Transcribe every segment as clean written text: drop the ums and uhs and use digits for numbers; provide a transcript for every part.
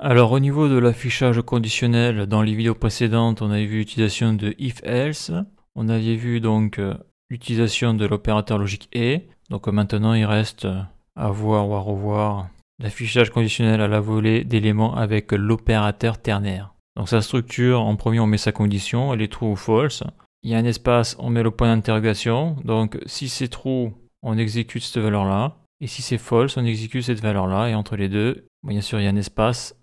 Alors au niveau de l'affichage conditionnel, dans les vidéos précédentes, on avait vu l'utilisation de if-else. On avait vu donc l'utilisation de l'opérateur logique et. Donc maintenant il reste à voir ou à revoir l'affichage conditionnel à la volée d'éléments avec l'opérateur ternaire. Donc sa structure, en premier on met sa condition, elle est true ou false. Il y a un espace, on met le point d'interrogation. Donc si c'est true, on exécute cette valeur-là. Et si c'est false, on exécute cette valeur-là. Et entre les deux, bien sûr, il y a un espace,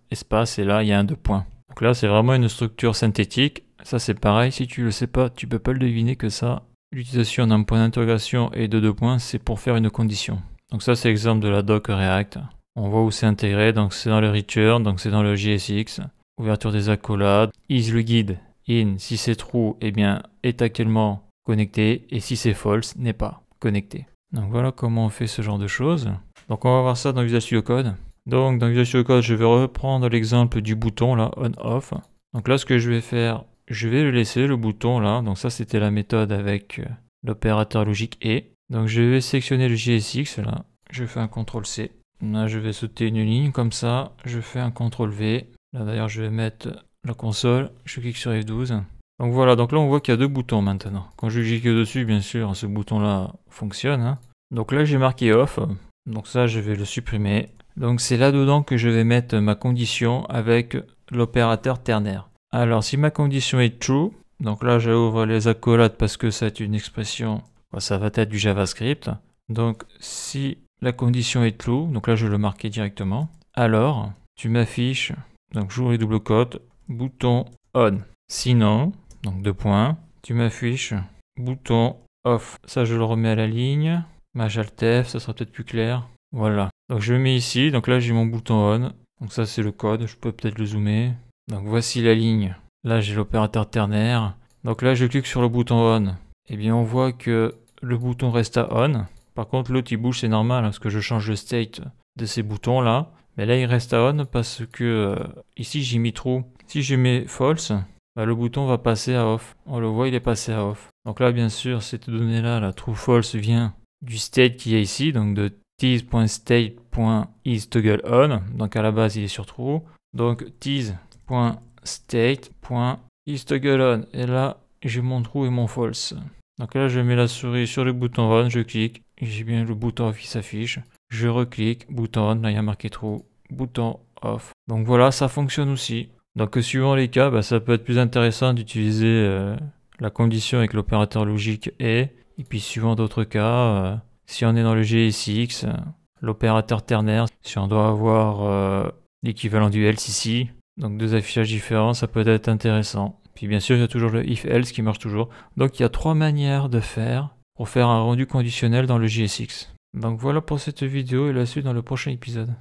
et là, il y a un deux points. Donc là, c'est vraiment une structure synthétique. Ça, c'est pareil. Si tu le sais pas, tu peux pas le deviner que ça. L'utilisation d'un point d'interrogation et de deux points, c'est pour faire une condition. Donc ça, c'est l'exemple de la doc React. On voit où c'est intégré. Donc c'est dans le return, donc c'est dans le JSX. Ouverture des accolades. Is le guide in. Si c'est true, eh bien, est actuellement connecté. Et si c'est false, n'est pas connecté. Donc voilà comment on fait ce genre de choses. Donc on va voir ça dans Visual Studio Code. Donc dans Visual Studio Code, je vais reprendre l'exemple du bouton là, on-off. Donc là, ce que je vais faire, je vais le laisser, le bouton là. Donc ça, c'était la méthode avec l'opérateur logique et. Donc je vais sélectionner le JSX là. Je fais un CTRL-C. Là, je vais sauter une ligne comme ça. Je fais un CTRL-V. Là d'ailleurs, je vais mettre la console. Je clique sur F12. Donc voilà, donc là on voit qu'il y a deux boutons maintenant. Quand je clique dessus, bien sûr, ce bouton-là fonctionne. Hein. Donc là j'ai marqué off, donc ça je vais le supprimer. Donc c'est là-dedans que je vais mettre ma condition avec l'opérateur ternaire. Alors si ma condition est true, donc là j'ouvre les accolades parce que c'est une expression, ça va être du JavaScript. Donc si la condition est true, donc là je vais le marquer directement, alors tu m'affiches, donc j'ouvre les double quotes, bouton on. Sinon, donc deux points, tu m'affiches bouton off. Ça, je le remets à la ligne. Maj Alt F, ça sera peut-être plus clair. Voilà. Donc je le mets ici. Donc là, j'ai mon bouton on. Donc ça, c'est le code. Je peux peut-être le zoomer. Donc voici la ligne. Là, j'ai l'opérateur ternaire. Donc là, je clique sur le bouton on. Et bien, on voit que le bouton reste à on. Par contre, l'autre, il bouge, c'est normal, parce que je change le state de ces boutons-là. Mais là, il reste à on parce que ici, j'ai mis true. Si je mets false, le bouton va passer à off. On le voit, il est passé à off. Donc là, bien sûr, cette donnée-là, la true false, vient du state qui est ici, donc de tease.state.isToggleOn. Donc à la base, il est sur true. Donc tease.state.isToggleOn. Et là, j'ai mon true et mon false. Donc là, je mets la souris sur le bouton on, je clique. J'ai bien le bouton off qui s'affiche. Je reclique, bouton on, là il y a marqué true, bouton off. Donc voilà, ça fonctionne aussi. Donc suivant les cas, ça peut être plus intéressant d'utiliser la condition avec l'opérateur logique et puis suivant d'autres cas, si on est dans le JSX, l'opérateur ternaire, si on doit avoir l'équivalent du else ici, donc deux affichages différents, ça peut être intéressant. Puis bien sûr, il y a toujours le if-else qui marche toujours. Donc il y a trois manières de faire pour faire un rendu conditionnel dans le JSX. Donc voilà pour cette vidéo et la suite dans le prochain épisode.